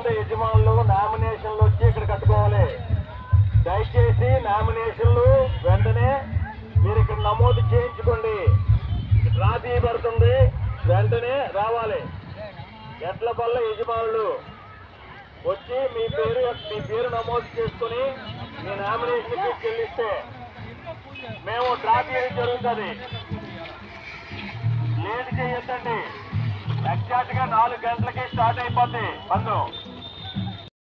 కొత్త యజమానులు నామినేషన్లు వచ్చి ఇక్కడ కట్టుకోవాలి. దయచేసి నామినేషన్లు వెంటనే మీరు ఇక్కడ నమోదు చేయించుకోండి. డ్రా తీయబడుతుంది, వెంటనే రావాలి. ఎడ్ల బల్ల యజమానులు వచ్చి మీ పేరు నమోదు చేసుకుని మీ నామినేషన్ ఫీజు చెల్లిస్తే మేము డ్రా తీయడం జరుగుతుంది. లేట్ చేయొద్దండి. ఎగ్జాక్ట్ గా 4 గంటలకి స్టార్ట్ అయిపోద్ది బంధు.